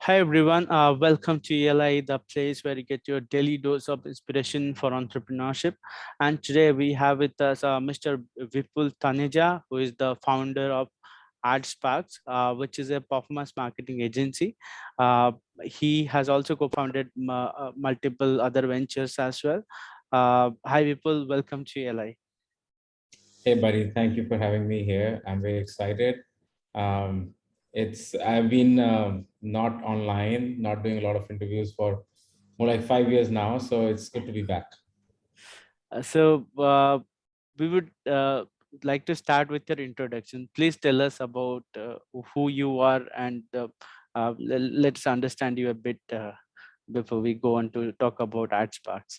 Hi everyone, welcome to ELI, the place where you get your daily dose of inspiration for entrepreneurship. And today we have with us Mr. Vipul Taneja, who is the founder of Adsparkx, which is a performance marketing agency. Uh, he has also co-founded multiple other ventures as well. Hi Vipul, welcome to ELI. Hey, buddy. Thank you for having me here. I'm very excited. I've been not online, not doing a lot of interviews for more like 5 years now. So it's good to be back. So we would like to start with your introduction. Please tell us about who you are and let's understand you a bit before we go on to talk about Adsparkx.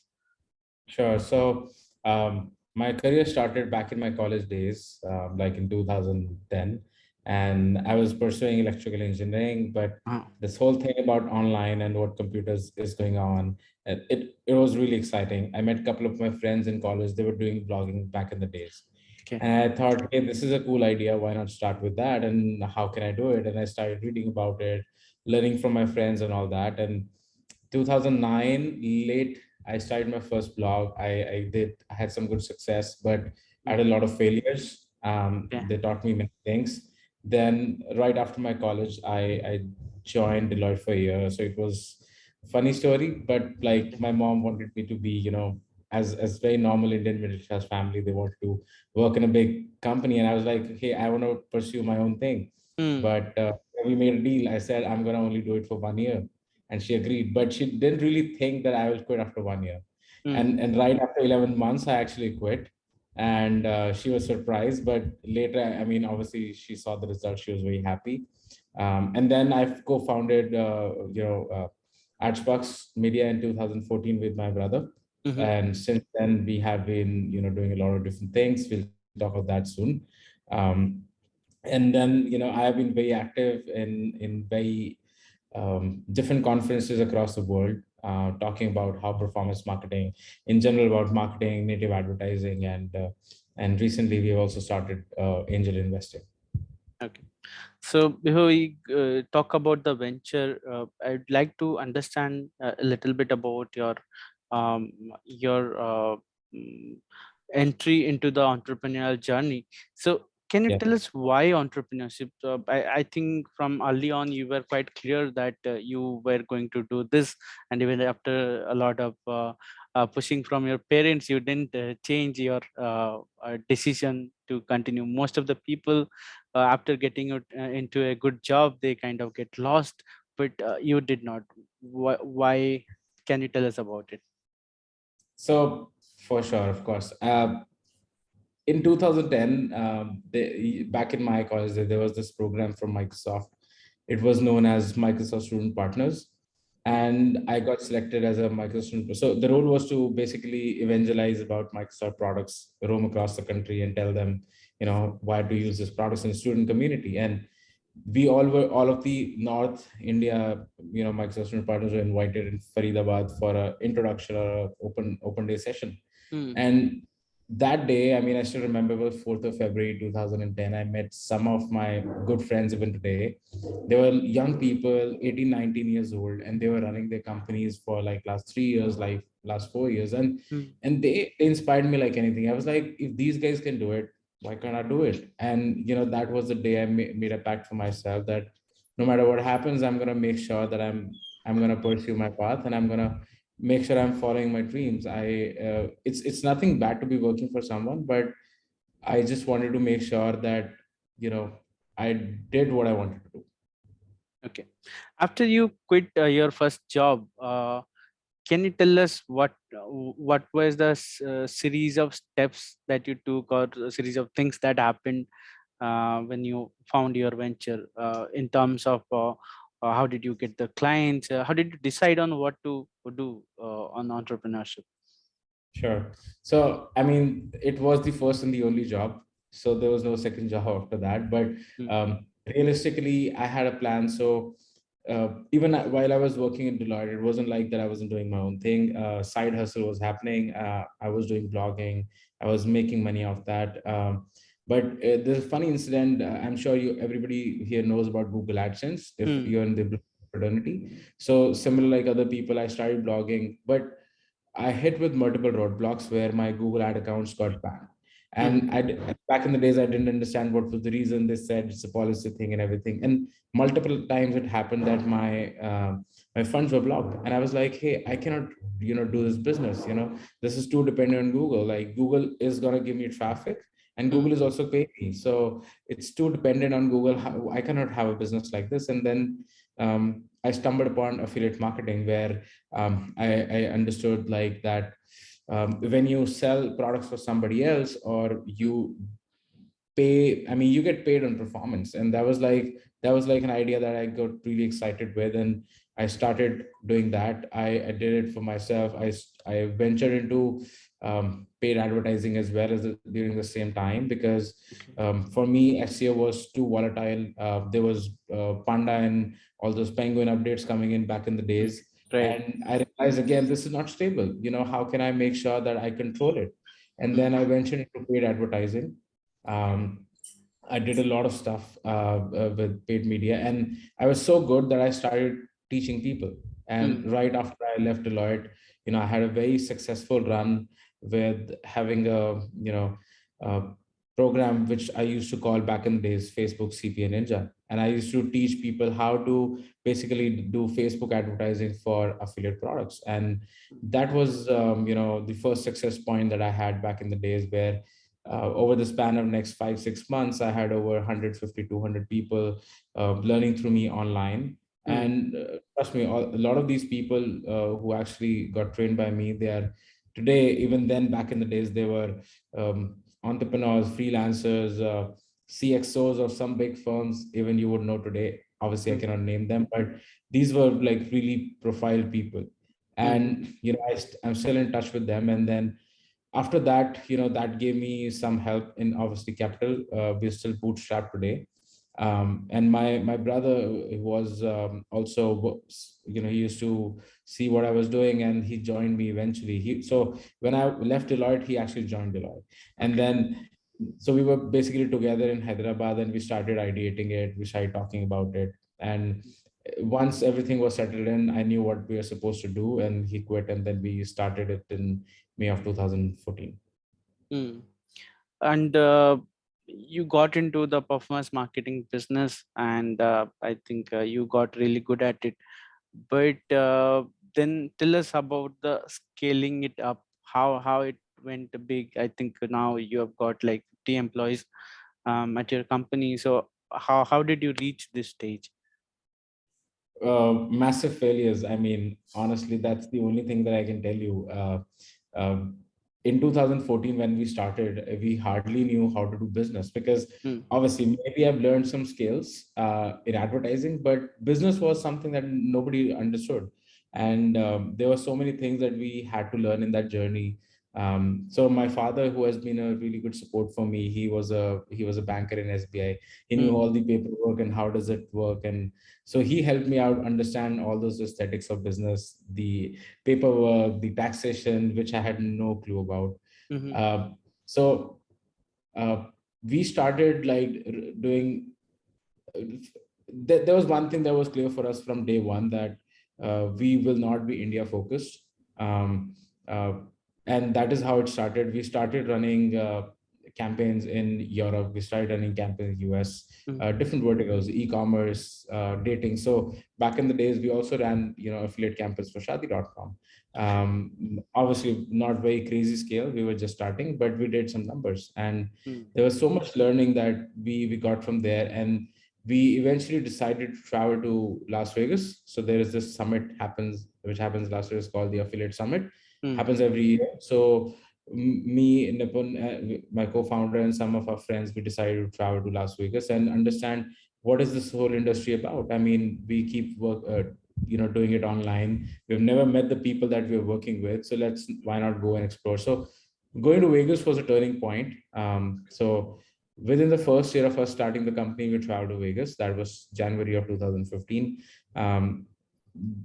Sure. So my career started back in my college days, like in 2010, and I was pursuing electrical engineering. But Uh, this whole thing about online and what computers is going on, it was really exciting. I met a couple of my friends in college. They were doing blogging back in the days. okay. And I thought, hey, this is a cool idea. Why not start with that? And how can I do it? And I started reading about it, learning from my friends and all that. And 2009, late, I started my first blog. I had some good success, but I had a lot of failures. Okay. They taught me many things. Then right after my college, I joined Deloitte for a year. So it was a funny story, but like Okay. my mom wanted me to be, as very normal Indian middle class family, they want to work in a big company. And I was like, hey, I want to pursue my own thing. Hmm. But we made a deal. I said, I'm going to only do it for 1 year. And she agreed, but she didn't really think that I will quit after 1 year. Hmm. And right after 11 months, I actually quit. And she was surprised. But later, I mean, obviously, she saw the results. She was very happy. And then I've co-founded, HBox Media in 2014 with my brother. Mhm. And since then, we have been, doing a lot of different things. We'll talk about that soon. Um, and then, I have been very active in very different conferences across the world, talking about how performance marketing, in general, about marketing, native advertising, and recently we have also started angel investing. Okay. So before we talk about the venture, I'd like to understand a little bit about um, your mm, entry into the entrepreneurial journey. So can you Yeah. tell us why entrepreneurship? I think from early on you were quite clear that you were going to do this, and even after a lot of pushing from your parents, you didn't change your decision to continue. Most of the people after getting into a good job they kind of get lost, but you did not. Why can you tell us about it? So for sure, of course. In 2010, back in my college, there was this program from Microsoft. It was known as Microsoft Student Partners. Mm, And I got selected as a Microsoft student. So the role was to basically evangelize about Microsoft products, roam across the country and tell them, why to use this products in the student community. And all of the North India, Microsoft student partners were invited in Faridabad for a introduction or a open day session. mm, And that day, I mean, I still remember it was 4th of February 2010. I met some of my good friends even today. They were young people, 18, 19 years old, and they were running their companies for like last 3 years, like last 4 years. And mm, and they inspired me like anything. I was like, if these guys can do it, why can't I do it? And that was the day I made a pact for myself that no matter what happens, I'm gonna make sure that I'm gonna pursue my path, and I'm gonna make sure I'm following my dreams. It's nothing bad to be working for someone, but I just wanted to make sure that you know I did what I wanted to do. okay. After you quit your first job, can you tell us what was the series of steps that you took, or a series of things that happened when you found your venture, in terms of how did you get the clients, how did you decide on what to do on entrepreneurship? Sure. So, I mean, it was the first and the only job. So there was no second job after that. But Mm, realistically, I had a plan. So even while I was working in Deloitte, it wasn't like that I wasn't doing my own thing. Side hustle was happening. I was doing blogging. I was making money off that. There's a funny incident. I'm sure everybody here knows about Google AdSense if mm, you're in the fraternity. So similar like other people, I started blogging, but I hit with multiple roadblocks where my Google ad accounts got banned. Mm, And back in the days, I didn't understand what was the reason. They said it's a policy thing and everything. And multiple times it happened that my funds were blocked. And I was like, hey, I cannot, do this business. This is too dependent on Google. Like Google is gonna give me traffic, and Google mm, is also paying me. So it's too dependent on Google. I cannot have a business like this. And then I stumbled upon affiliate marketing where I understood like that when you sell products for somebody else or you pay, I mean, you get paid on performance. And that was like an idea that I got really excited with, and I started doing that. I did it for myself. I ventured into paid advertising as well as during the same time, because okay. for me SEO was too volatile. There was Panda and all those Penguin updates coming in back in the Mm, days, right. and I realized again this is not stable. How can I make sure that I control it? And Mm, then I ventured into paid advertising. um, I did a lot of stuff with paid media, and I was so good that I started teaching people. And mm, right after I left Deloitte, I had a very successful run with having a program which I used to call back in the days Facebook CPA Ninja, and I used to teach people how to basically do Facebook advertising for affiliate products. And that was the first success point that I had back in the days, where over the span of next 5 6 months I had over 150 200 people learning through me online. mm, And trust me, a lot of these people who actually got trained by me, they are today, even then back in the days, they were entrepreneurs, freelancers, CXOs of some big firms even you would know today. Obviously I mm, cannot name them, but these were like really profiled people. mhm, And I'm still in touch with them. And then after that, that gave me some help in obviously capital. We're still bootstrapped today. And my brother was also, he used to see what I was doing, and he joined me eventually. So when I left Deloitte, he actually joined Deloitte. And okay. then so we were basically together in Hyderabad, and we started ideating it, we started talking about it. And once everything was settled in, I knew what we were supposed to do, and he quit, and then we started it in May of 2014. Mm. And you got into the performance marketing business, and I think you got really good at it. But then tell us about the scaling it up, how it went big. I think now you have got like 50 employees at your company. So how did you reach this stage? Massive failures. I mean, honestly, that's the only thing that I can tell you. Um, in 2014, when we started, we hardly knew how to do business, because Mm, obviously maybe I've learned some skills in advertising, but business was something that nobody understood. And there were so many things that we had to learn in that journey. So my father, who has been a really good support for me, he was a banker in SBI. He knew mm, all the paperwork and how does it work. And so he helped me out understand all those aesthetics of business, the paperwork, the taxation, which I had no clue about. mhm, So uh, we started like doing. There was one thing that was clear for us from day one, that we will not be India focused. Um, uh, and that is how it started. We started running campaigns in Europe. We started running campaigns in US, mm, different verticals, e-commerce, dating. So back in the days, we also ran, affiliate campaigns for Shadi.com. Obviously, not very crazy scale. We were just starting, but we did some numbers, and mm, there was so much learning that we got from there. And we eventually decided to travel to Las Vegas. So there is this summit which happens in Las Vegas, called the Affiliate Summit. mm, Happens every year. So me, Nipun, my co-founder, and some of our friends, we decided to travel to Las Vegas and understand what is this whole industry about. I mean, we keep doing it online. We've never met the people that we're working with. So why not go and explore? So going to Vegas was a turning point. So within the first year of us starting the company, we traveled to Vegas. That was January of 2015. Um,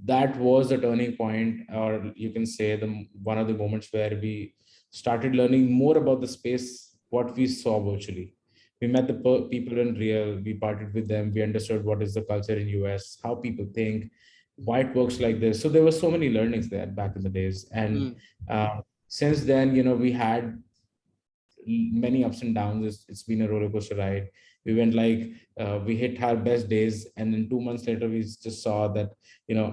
that was the turning point, or you can say the one of the moments where we started learning more about the space, what we saw virtually. We met the people in real. We partied with them. We understood what is the culture in US, how people think, why it works like this. So there were so many learnings there back in the days. And mm, since then, we had many ups and downs. It's been a roller coaster ride. We went like we hit our best days, and then 2 months later, we just saw that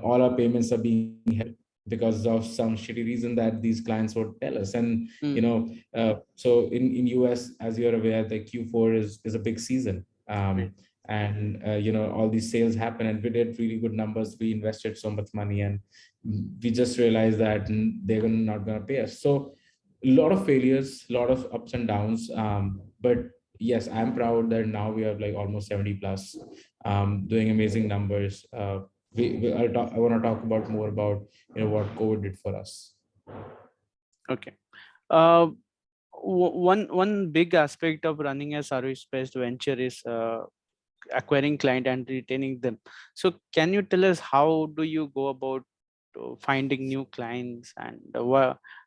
all our payments are being held because of some shitty reason that these clients would tell us. And mm, so in US, as you're aware, the Q4 is a big season. right. And all these sales happen, and we did really good numbers. We invested so much money, and we just realized that they're not going to pay us. So a lot of failures, a lot of ups and downs. But yes, I'm proud that now we have like almost 70 plus, doing amazing numbers. I want to talk about more about what COVID did for us. Okay. One big aspect of running a service-based venture is acquiring client and retaining them. So can you tell us how do you go about finding new clients, and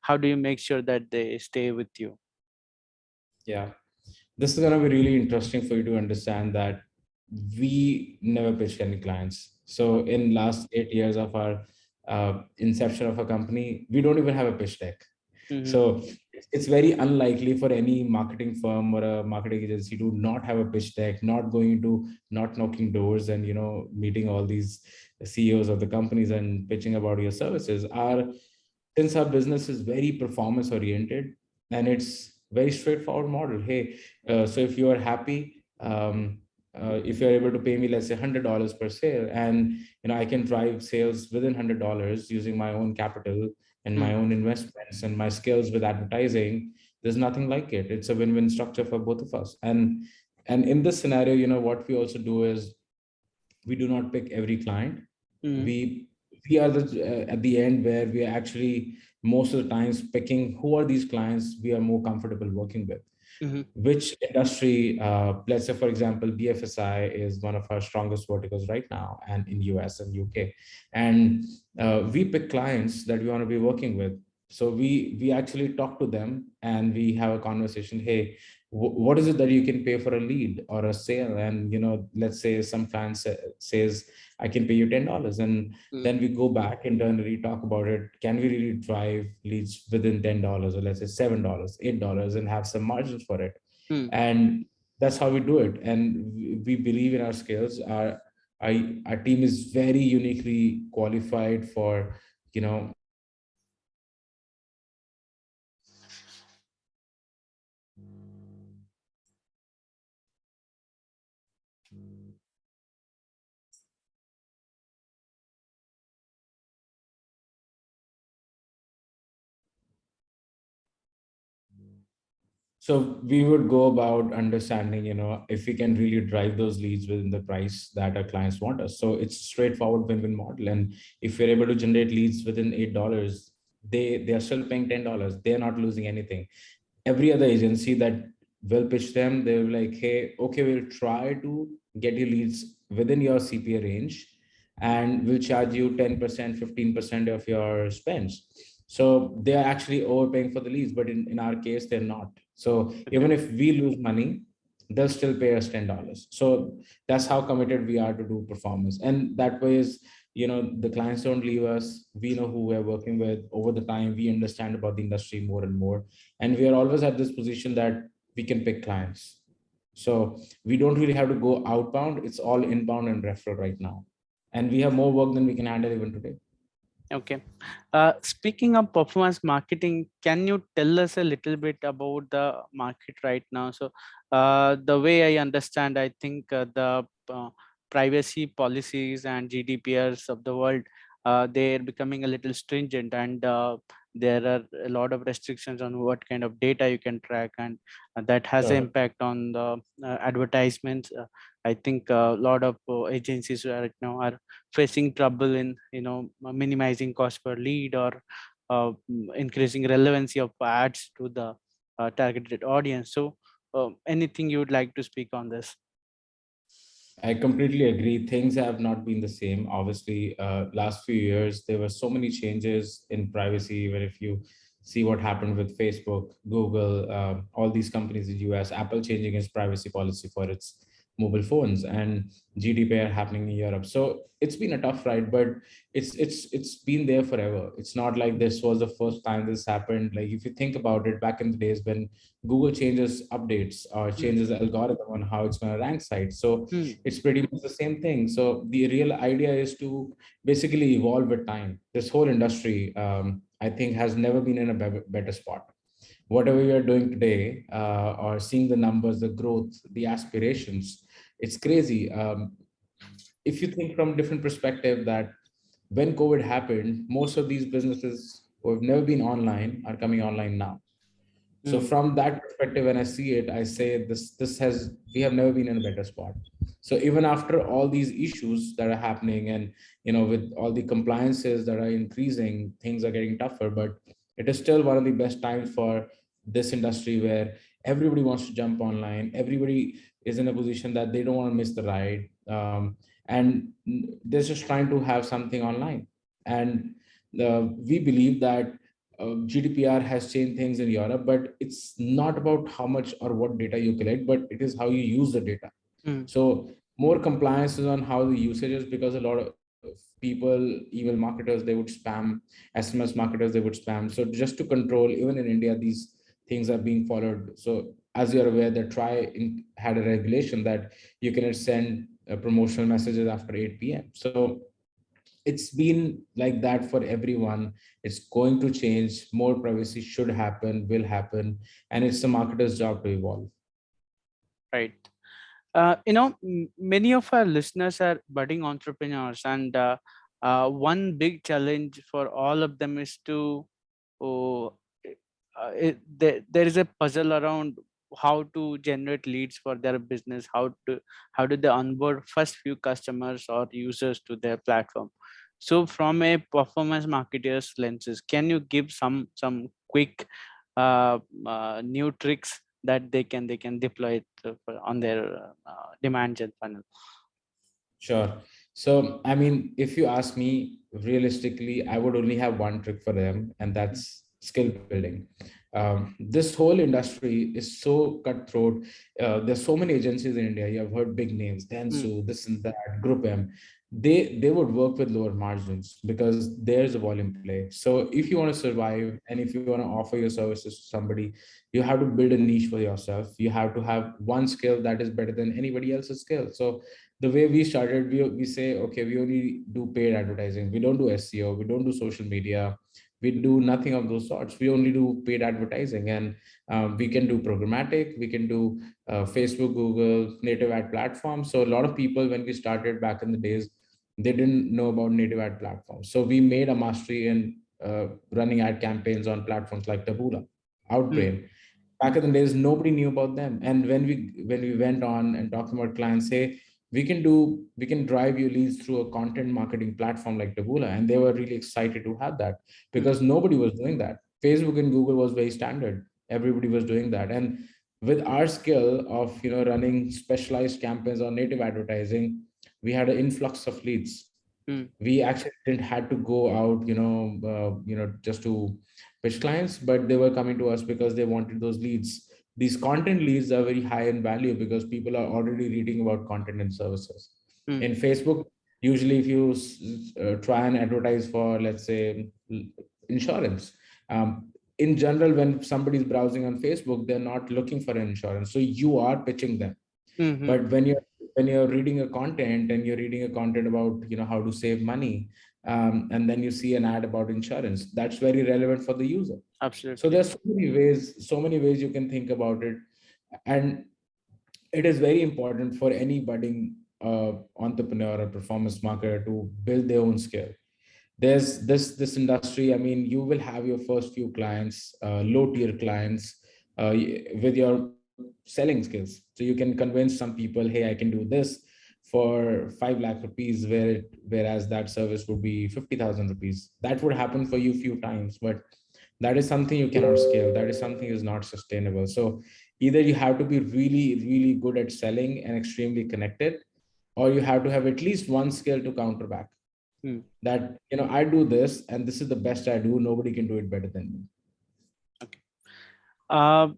how do you make sure that they stay with you? Yeah, this is going to be really interesting for you to understand that we never pitched any clients. So in last 8 years of our inception of a company, we don't even have a pitch deck. Mm-hmm. So it's very unlikely for any marketing firm or a marketing agency to not have a pitch deck, not going into, not knocking doors and meeting all these CEOs of the companies and pitching about your services. Since our business is very performance oriented, and it's very straightforward model. Hey, so if you are happy, if you're able to pay me, let's say $100 per sale, and I can drive sales within $100 using my own capital and my own investments and my skills with advertising, there's nothing like it. It's a win-win structure for both of us. And in this scenario, what we also do is we do not pick every client. Mm-hmm. We we are at the end where we are actually most of the times picking who are these clients we are more comfortable working with, Mm-hmm. which industry. Let's say for example, BFSI is one of our strongest verticals right now, and in US and UK. And we pick clients that we want to be working with. So we actually talk to them and we have a conversation. Hey, what is it that you can pay for a lead or a sale? And let's say some client says I can pay you $10, and then we go back internally, talk about it. Can we really drive leads within $10, or let's say $7, $8, and have some margins for it? Mm-hmm. And that's how we do it. And we believe in our skills. Our team is very uniquely qualified for, you know, so we would go about understanding, if we can really drive those leads within the price that our clients want us. So it's a straightforward win-win model. And if we're able to generate leads within $8, they are still paying $10. They're not losing anything. Every other agency that will pitch them, they're like, hey, okay, we'll try to get you leads within your CPA range, and we'll charge you 10%, 15% of your spends. So they are actually overpaying for the leads, but in our case, they're not. So Okay. even if we lose money, they'll still pay us $10. So that's how committed we are to do performance. And that way is, the clients don't leave us. We know who we're working with. Over the time, we understand about the industry more and more. And we are always at this position that we can pick clients. So we don't really have to go outbound. It's all inbound and referral right now. And we have more work than we can handle even today. Okay. Speaking of performance marketing, can you tell us a little bit about the market right now? So, the way I understand, I think the privacy policies and GDPRs of the world, they're becoming a little stringent, and there are a lot of restrictions on what kind of data you can track, and that has an Sure. impact on the advertisements. I think a lot of agencies right now are facing trouble in minimizing cost per lead, or increasing relevancy of ads to the targeted audience. So anything you would like to speak on this? I completely agree. Things have not been the same. Obviously, last few years there were so many changes in privacy. Even if you See what happened with Facebook, Google, all these companies in the US, Apple changing its privacy policy for its mobile phones, and GDPR happening in Europe. So it's been a tough ride, but it's been there forever. It's not like this was the first time this happened. Like if you think about it, back in the days when Google changes updates or mm, changes the algorithm on how it's going to rank sites, so mm, it's pretty much the same thing. So the real idea is to basically evolve with time. This whole industry, I think, has never been in a better spot. Whatever we are doing today, or seeing the numbers, the growth, the aspirations, it's crazy. If you think from a different perspective, that when COVID happened, most of these businesses who have never been online are coming online now. So mm, from that perspective, when I see it, I say this has we have never been in a better spot. So even after all these issues that are happening, and with all the compliances that are increasing, things are getting tougher, but it is still one of the best times for this industry, where everybody wants to jump online. Everybody is in a position that they don't want to miss the ride, and they're just trying to have something online. And we believe that GDPR has changed things in Europe, but it's not about how much or what data you collect, but it is how you use the data. mm, So more compliance is on how the usage is, because a lot of people, evil marketers, they would spam, SMS marketers, they would spam. So just to control, even in India, these things are being followed. So as you're aware, that had a regulation that you cannot send promotional messages after 8 p.m. So it's been like that for everyone. It's going to change. More privacy should happen, will happen, and it's the marketer's job to evolve. right. Many of our listeners are budding entrepreneurs, and one big challenge for all of them is to oh, there is a puzzle around how to generate leads for their business, how do they onboard first few customers or users to their platform. So from a performance marketer's lenses, can you give some quick new tricks that they can deploy it on their demand gen funnel? Sure. So, I mean, if you ask me, realistically, I would only have one trick for them, and that's skill building. This whole industry is so cutthroat. There's so many agencies in India. You have heard big names, Mm, Dentsu, this and that, Group M. They would work with lower margins because there's a volume play. So if you want to survive, and if you want to offer your services to somebody, you have to build a niche for yourself. You have to have one skill that is better than anybody else's skill. So the way we started, we say, okay, we only do paid advertising. We don't do SEO. We don't do social media. We do nothing of those sorts. We only do paid advertising, and we can do programmatic. We can do Facebook, Google, native ad platforms. So a lot of people, when we started back in the days, they didn't know about native ad platforms. So we made a mastery in running ad campaigns on platforms like Taboola, mm, Outbrain. Back in the days, nobody knew about them. And when we went on and talking about clients, say, we can drive you leads through a content marketing platform like Taboola, and they were really excited to have that, mm, because nobody was doing that. Facebook and Google was very standard. Everybody was doing that. And with our skill of running specialized campaigns on native advertising, we had an influx of leads. mm, We actually didn't had to go out, just to pitch clients, but they were coming to us because they wanted those leads. These content leads are very high in value because people are already reading about content and services. mm, In Facebook, usually if you try and advertise for, let's say, insurance, in general, when somebody is browsing on Facebook, they're not looking for an insurance, so you are pitching them. mm, But when you're reading a content, and you're reading a content about how to save money, and then you see an ad about insurance, that's very relevant for the user. So absolutely. there's so many ways you can think about it. And it is very important for any budding entrepreneur or performance marketer to build their own skill. There's this industry, I mean, you will have your first few clients, low tier clients, with your selling skills. So you can convince some people, hey, I can do this for 5 lakh rupees, whereas that service would be 50,000 rupees. That would happen for you few times, but that is something you cannot scale. That is something is not sustainable. So either you have to be really really good at selling and extremely connected, or you have to have at least one skill to counter back, Mm, that I do this and this is the best I do, nobody can do it better than me. uh,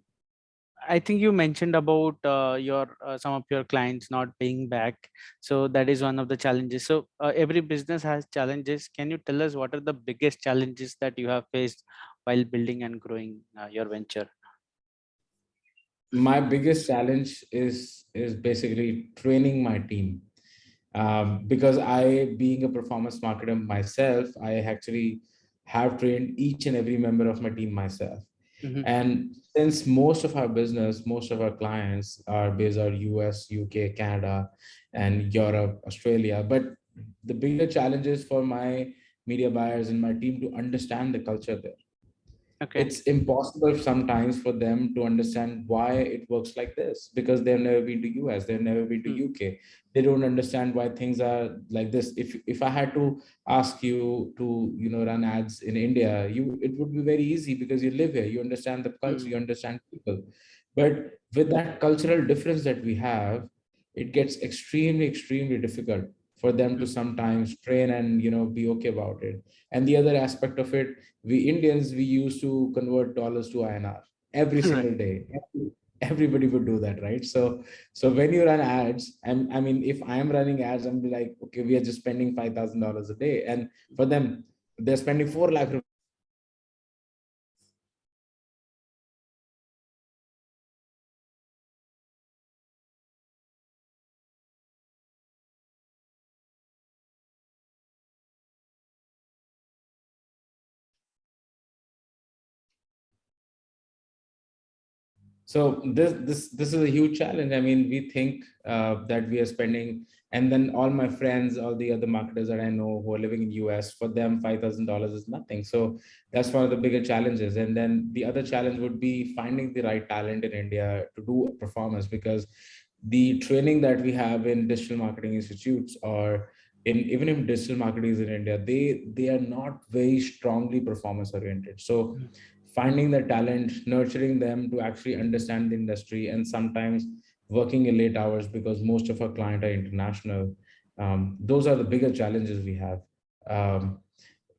I think you mentioned about your some of your clients not paying back. So that is one of the challenges. So every business has challenges. Can you tell us what are the biggest challenges that you have faced while building and growing your venture? My biggest challenge is basically training my team, because I, being a performance marketer myself, I actually have trained each and every member of my team myself. Hmm. And since most of our business, most of our clients are based out US, UK, Canada, and Europe, Australia, but the bigger challenge is for my media buyers and my team to understand the culture there. Okay. It's impossible sometimes for them to understand why it works like this, because they've never been to US, they've never been to Mm, UK. They don't understand why things are like this. If I had to ask you to, run ads in India, it would be very easy because you live here, you understand the culture, mm, you understand people. But with that cultural difference that we have, it gets extremely, extremely difficult for them to mm. sometimes train and be okay about it. And the other aspect of it, we Indians, we used to convert dollars to INR every Right. single day. Everybody would do that, right? So when you run ads, I mean, if I am running ads, I'm like, okay, we are just spending $5,000 a day, and for them, they're spending 4 lakh rupees So this is a huge challenge. I mean, we think that we are spending, and then all my friends, all the other marketers that I know who are living in US, for them $5,000 is nothing. So that's one of the bigger challenges. And then the other challenge would be finding the right talent in India to do performance, because the training that we have in digital marketing institutes, or in even in digital marketing in India, they are not very strongly performance oriented. So Mm, finding the talent, nurturing them to actually understand the industry, and sometimes working in late hours because most of our clients are international. Those are the bigger challenges we have. Um,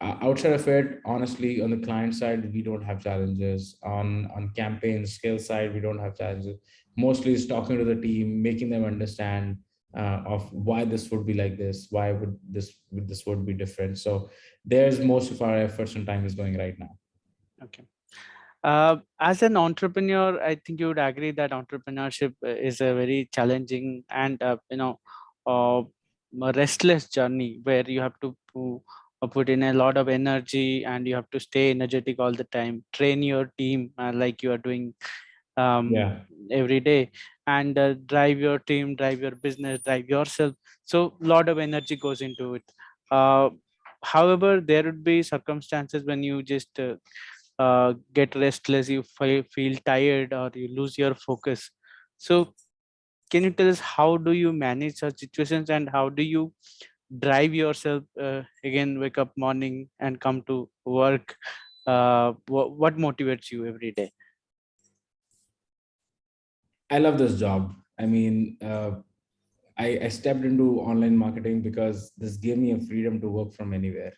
Outside of it, honestly, on the client side, we don't have challenges. On campaign skill side, we don't have challenges. Mostly it's talking to the team, making them understand of why this would be like this, why would this would be different. So there's most of our efforts and time is going right now. okay. As an entrepreneur, I think you would agree that entrepreneurship is a very challenging and a restless journey where you have to put in a lot of energy and you have to stay energetic all the time, train your team like you are doing um, Yeah. every day, and drive your team, drive your business, drive yourself. So a lot of energy goes into it. Uh, However, there would be circumstances when you just get restless, you feel tired, or you lose your focus. So can you tell us how do you manage such situations and how do you drive yourself again, wake up morning and come to work? What motivates you every day? I love this job. I mean, I stepped into online marketing because this gave me a freedom to work from anywhere.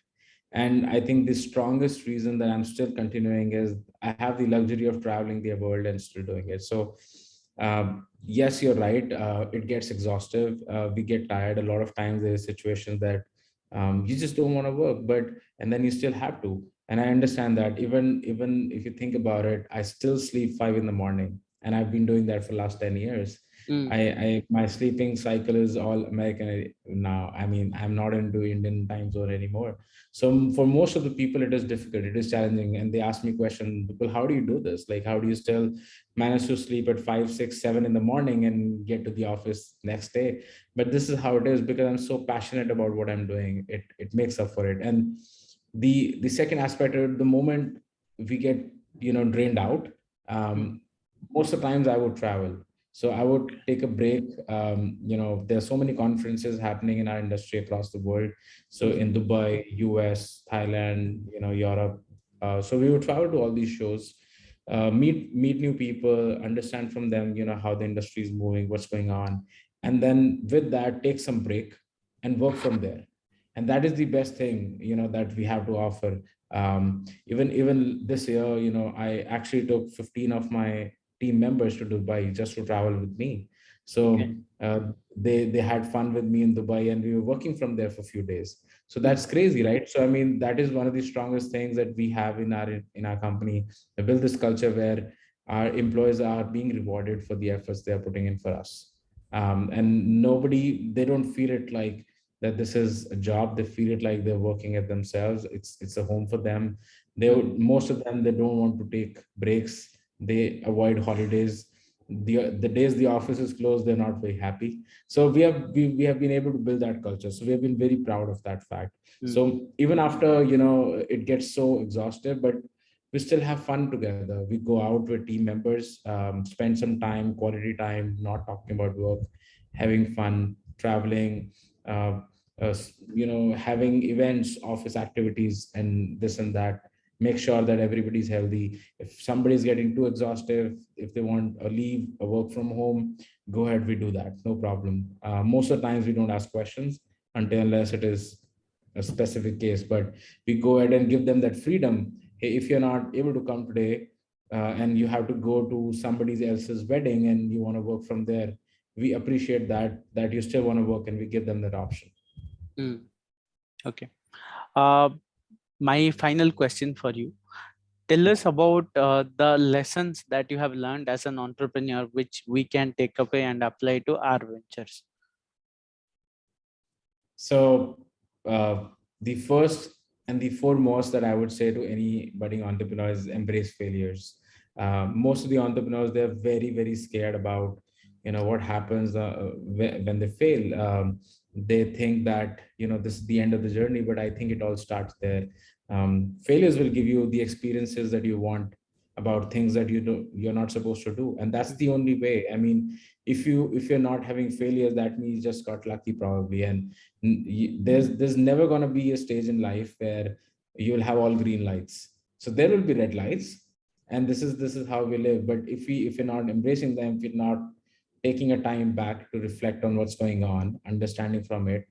And I think the strongest reason that I'm still continuing is I have the luxury of traveling the world and still doing it. So, yes, you're right. It gets exhaustive. We get tired. A lot of times there's situations that you just don't want to work, but and then you still have to. And I understand that. Even if you think about it, I still sleep 5 in the morning, and I've been doing that for the last 10 years. Mm, I my sleeping cycle is all American now. I mean, I'm not into Indian time zone anymore. So for most of the people, it is difficult. It is challenging, and they ask me question, people, how do you do this? Like, how do you still manage to sleep at 5, 6, 7 in the morning and get to the office next day? But this is how it is because I'm so passionate about what I'm doing. It makes up for it. And the second aspect, the moment we get drained out, mm, most of the times I would travel. So I would take a break. There are so many conferences happening in our industry across the world. So mm, in Dubai, US, Thailand, Europe. So we would travel to all these shows, meet new people, understand from them, how the industry is moving, what's going on, and then with that, take some break and work from there. And that is the best thing, that we have to offer. Even this year, I actually took 15 of my team members to Dubai just to travel with me. Okay. So they had fun with me in Dubai, and we were working from there for a few days. So Mm, that's crazy, right? So I mean, that is one of the strongest things that we have in our company. We build this culture where our employees are being rewarded for the efforts they are putting in for us. And they don't feel it like that this is a job. They feel it like they're working at themselves. It's a home for them. mm, Most of them, they don't want to take breaks. They avoid holidays. The days the office is closed, they're not very happy. So we have been able to build that culture. So we have been very proud of that fact. mm, So even after, it gets so exhaustive, but we still have fun together. We go out with team members, spend some time, quality time, not talking about work, having fun, traveling, uh, having events, office activities, and this and that. Make sure that everybody's healthy. If somebody's getting too exhaustive, if they want a leave, a work from home, go ahead. We do that, no problem. Most of the times, we don't ask questions until unless it is a specific case, but we go ahead and give them that freedom. Hey, if you're not able to come today, and you have to go to somebody else's wedding and you want to work from there, we appreciate that you still want to work, and we give them that option. mm. Okay. Uh, my final question for you. Tell us about the lessons that you have learned as an entrepreneur, which we can take away and apply to our ventures. So, the first and the foremost that I would say to any budding entrepreneur is embrace failures. Most of the entrepreneurs, they're very, very scared about, what happens when they fail. They think that, this is the end of the journey, but I think it all starts there. Failures will give you the experiences that you want about things that you're not supposed to do, and that's Mm, the only way. I mean, if you're not having failures, that means you just got lucky probably. And there's never going to be a stage in life where you'll have all green lights. So there will be red lights, and this is how we live. But if you're not embracing them, if you're not taking a time back to reflect on what's going on, understanding from it,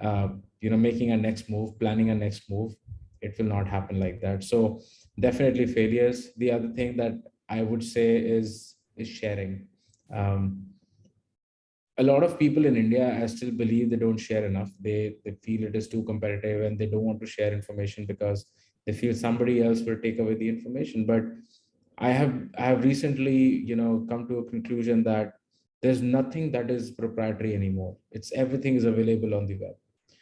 uh, making a next move, planning a next move, it will not happen like that. So definitely failures. The other thing that I would say is sharing. um, a lot of people in India, I still believe they don't share enough. They feel it is too competitive, and they don't want to share information because they feel somebody else will take away the information. But I have recently, come to a conclusion that there's nothing that is proprietary anymore. It's everything is available on the web.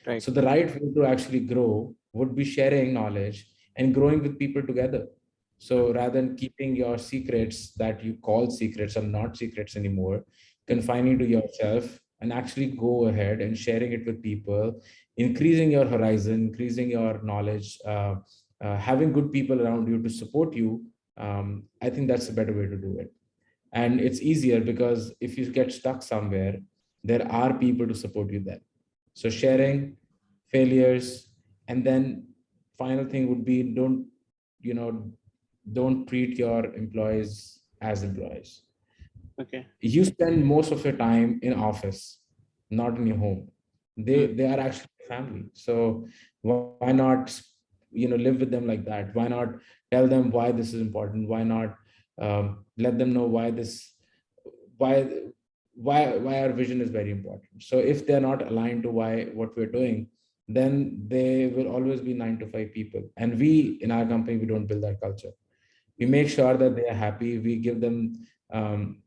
right. So the right way to actually grow would be sharing knowledge and growing with people together. Mm, So rather than keeping your secrets that you call secrets are not secrets anymore, mm, confining to yourself and actually go ahead and sharing it with people, increasing your horizon, increasing your knowledge, having good people around you to support you. I think that's a better way to do it. And it's easier because if you get stuck somewhere, there are people to support you then. So sharing failures, and then final thing would be, you know don't treat your employees as employees. okay. You spend most of your time in office, not in your home. they Mm, they are actually family. So why not, live with them like that? Why not tell them why this is important? Why not let them know why why our vision is very important? So if they're not aligned to why what we're doing, then they will always be 9 to 5 people, and we in our company, we don't build that culture. We mm, make sure that they are happy. We give them um,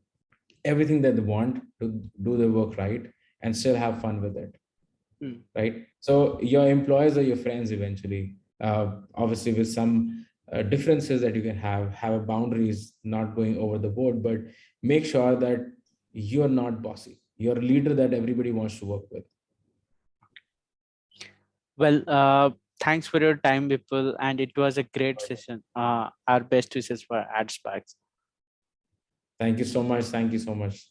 everything that they want to do their work right and still have fun with it, mm. right? So your employees are your friends eventually. Obviously, with some differences that you can have boundaries, not going over the board, but make sure that you're not bossy. You're a leader that everybody wants to work with. Well, thanks for your time, Vipul, and it was a great session. Our best wishes for Adsparkx. Thank you so much. Thank you so much.